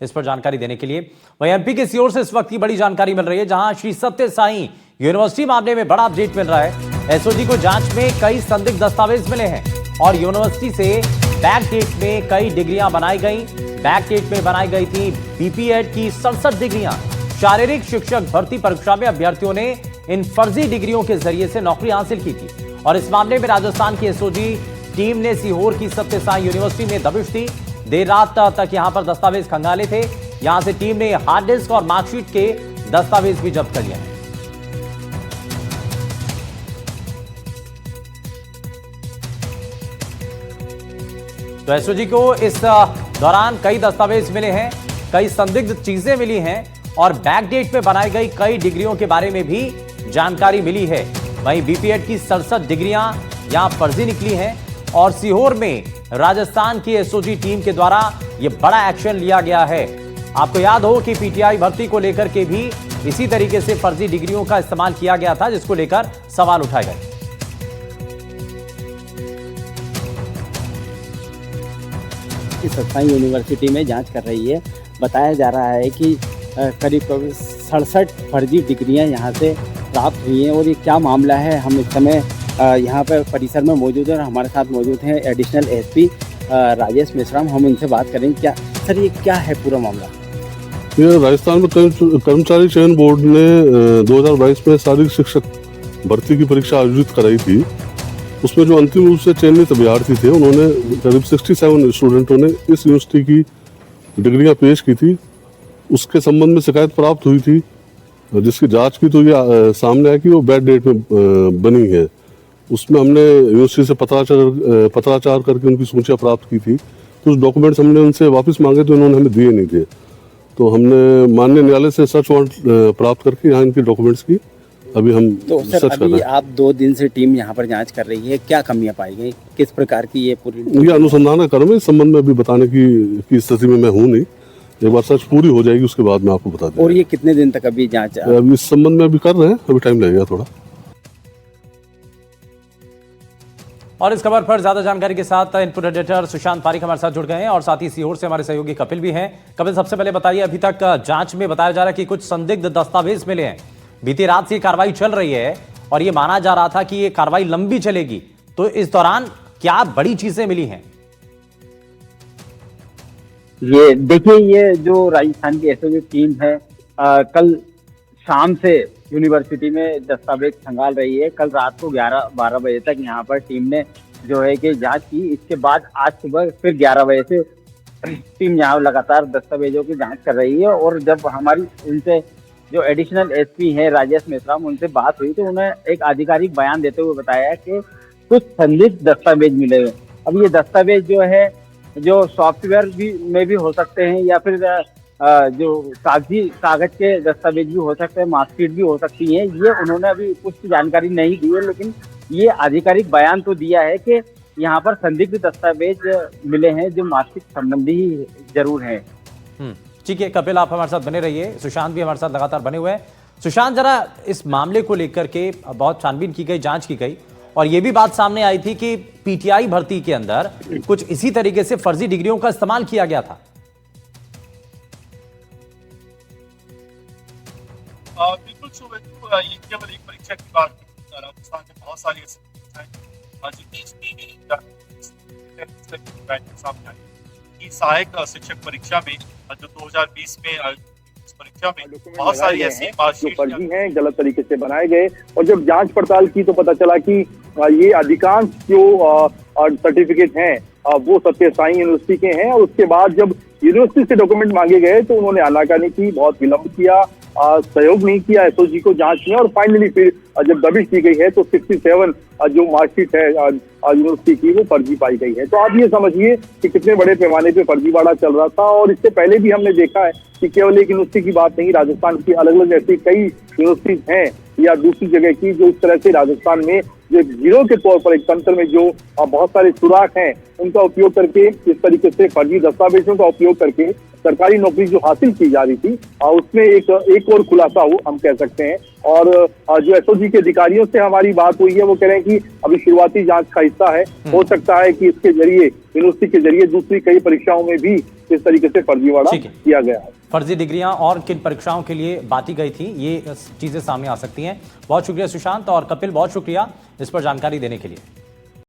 इस पर जानकारी देने के लिए वहीं एमपी के सीओर से इस वक्त की बड़ी जानकारी मिल रही है, जहां श्री सत्य साई यूनिवर्सिटी मामले में बड़ा अपडेट मिल रहा है। एसओजी को जांच में कई संदिग्ध दस्तावेज मिले हैं और यूनिवर्सिटी से बैक डेट में कई डिग्रियां बनाई गई। बैक डेट में बनाई गई थी बीपीएड की 67 डिग्रियां। शारीरिक शिक्षक भर्ती परीक्षा में अभ्यर्थियों ने इन फर्जी डिग्रियों के जरिए से नौकरी हासिल की थी और इस मामले में राजस्थान की एसओजी टीम ने सीहोर की सत्य साई यूनिवर्सिटी में दबिश दी। देर रात तक यहां पर दस्तावेज खंगाले थे। यहां से टीम ने हार्ड डिस्क और मार्कशीट के दस्तावेज भी जब्त कर लिए हैं। तो एसओजी को इस दौरान कई दस्तावेज मिले हैं, कई संदिग्ध चीजें मिली हैं और बैक डेट में बनाई गई कई डिग्रियों के बारे में भी जानकारी मिली है। वहीं बीपीएड की 67 डिग्रियां यहां फर्जी निकली हैं और सीहोर में राजस्थान की एसओजी टीम के द्वारा यह बड़ा एक्शन लिया गया है। आपको याद हो कि पीटीआई भर्ती को लेकर के भी इसी तरीके से फर्जी डिग्रियों का इस्तेमाल किया गया था, जिसको लेकर सवाल उठाए गए। सत्साई यूनिवर्सिटी में जांच कर रही है। बताया जा रहा है कि करीब 67 फर्जी डिग्रियां यहां से प्राप्त हुई हैं और ये क्या मामला है, हम इस समय यहाँ पर परिसर में मौजूद हैं और हमारे साथ मौजूद हैं एडिशनल एसपी राजेश मेश्राम। हम इनसे बात करेंगे। क्या सर, ये क्या है पूरा मामला? ये राजस्थान में कर्मचारी चयन बोर्ड ने 2022 में शारीरिक शिक्षक भर्ती की परीक्षा आयोजित कराई थी। उसमें जो अंतिम रूप से चयनित अभ्यर्थी थे, उन्होंने करीब 67 स्टूडेंटों ने इस यूनिवर्सिटी की डिग्रियां पेश की थी। उसके संबंध में शिकायत प्राप्त हुई थी, जिसकी जांच की तो ये सामने आया कि वो बैड डेट में बनी है। उसमें हमने यूनिवर्सिटी से पत्राचार करके उनकी सूचियाँ प्राप्त की थी। कुछ डॉक्यूमेंट्स हमने उनसे वापस मांगे तो उन्होंने हमें दिए नहीं थे। तो हमने माननीय न्यायालय से सर्च वारंट प्राप्त करके यहाँ इनके डॉक्यूमेंट्स की अभी हम तो सर, अभी आप 2 दिन से टीम यहाँ पर जांच कर रही है, क्या कमियां पाई गई, किस प्रकार की ये पूरी? ये अनुसंधान क्रम है। इस संबंध में अभी बताने की स्थिति में मैं हूँ नहीं। एक बार सर्च पूरी हो जाएगी उसके बाद मैं आपको बता दूंगा। और ये कितने दिन तक अभी जांच? अभी इस संबंध में अभी कर रहे हैं, अभी टाइम लगेगा थोड़ा। और इस खबर पर ज्यादा जानकारी के साथ इनपुट एडिटर सुशांत पारिक हमारे साथ जुड़ गए हैं और साथ ही सीहोर से हमारे सहयोगी कपिल भी हैं। कपिल, सबसे पहले बताइए, अभी तक जांच में बताया जा रहा है कि कुछ संदिग्ध दस्तावेज मिले हैं। बीती रात से कार्रवाई चल रही है और ये माना जा रहा था कि ये कार्रवाई लंबी चलेगी, तो इस दौरान क्या बड़ी चीजें मिली हैं? ये देखिए, ये जो राजस्थान की एसओजी टीम है कल शाम से यूनिवर्सिटी में दस्तावेज खंगाल रही है। कल रात को 11-12 बजे तक यहाँ पर टीम ने जो है कि जांच की। इसके बाद आज सुबह फिर 11 बजे से टीम यहाँ लगातार दस्तावेजों की जांच कर रही है। और जब हमारी उनसे जो एडिशनल एसपी है राजेश मेश्राम, उनसे बात हुई तो उन्हें एक आधिकारिक बयान देते हुए बताया कि कुछ संदिग्ध दस्तावेज मिले हुए। अब ये दस्तावेज जो है, जो सॉफ्टवेयर में भी हो सकते हैं या फिर जो कागज के दस्तावेज भी हो सकते हैं, मार्कशीट भी हो सकती हैं। ये उन्होंने अभी कुछ जानकारी नहीं दी है, लेकिन ये आधिकारिक बयान तो दिया है कि यहाँ पर संदिग्ध दस्तावेज मिले हैं जो मार्कशीट संबंधी ही जरूर हैं। ठीक है कपिल, आप हमारे साथ बने रहिए। सुशांत भी हमारे साथ लगातार बने हुए हैं। सुशांत, जरा इस मामले को लेकर के बहुत छानबीन की गई, जांच की गई और यह भी बात सामने आई थी कि पीटीआई भर्ती के अंदर कुछ इसी तरीके से फर्जी डिग्रियों का इस्तेमाल किया गया था। बिल्कुल, ये केवल एक परीक्षा की बात नहीं। राजस्थान में बहुत सारी ऐसी सामने आई कि सहायक शिक्षक परीक्षा में जो 2020 में इस परीक्षा में बहुत सारी ऐसी जो फर्जी हैं, गलत तरीके से बनाए गए। और जब जांच पड़ताल की तो पता चला कि ये अधिकांश जो सर्टिफिकेट हैं वो सत्य साई यूनिवर्सिटी के हैं। और उसके बाद जब यूनिवर्सिटी से डॉक्यूमेंट मांगे गए तो उन्होंने आनाकानी की, बहुत विलंब किया, सहयोग नहीं किया एसओजी को जांच में। और फाइनली फिर जब दबिश दी गई है तो 67 जो मार्कशीट है यूनिवर्सिटी की वो फर्जी पाई गई है। तो आप ये समझिए कि कितने बड़े पैमाने पे फर्जीवाड़ा चल रहा था। और इससे पहले भी हमने देखा है कि केवल एक यूनिवर्सिटी की बात नहीं, राजस्थान की अलग अलग ऐसी कई यूनिवर्सिटीज हैं या दूसरी जगह की जो इस तरह से राजस्थान में जो गिरोह के तौर पर एक तंत्र में जो बहुत सारे सुराख हैं उनका उपयोग करके इस तरीके से फर्जी दस्तावेजों का उपयोग करके सरकारी नौकरी जो हासिल की जा रही थी उसमें एक और खुलासा हो हम कह सकते हैं। और जो एसओजी के अधिकारियों से हमारी बात हुई है वो कह रहे हैं कि अभी शुरुआती जांच का हिस्सा है, हो सकता है कि इसके जरिए यूनिवर्सिटी के जरिए दूसरी कई परीक्षाओं में भी इस तरीके से फर्जीवाड़ा ठीक है। किया गया है। फर्जी डिग्रियां और किन परीक्षाओं के लिए बांटी गई थी, ये चीजें सामने आ सकती हैं। बहुत शुक्रिया सुशांत और कपिल, बहुत शुक्रिया इस पर जानकारी देने के लिए।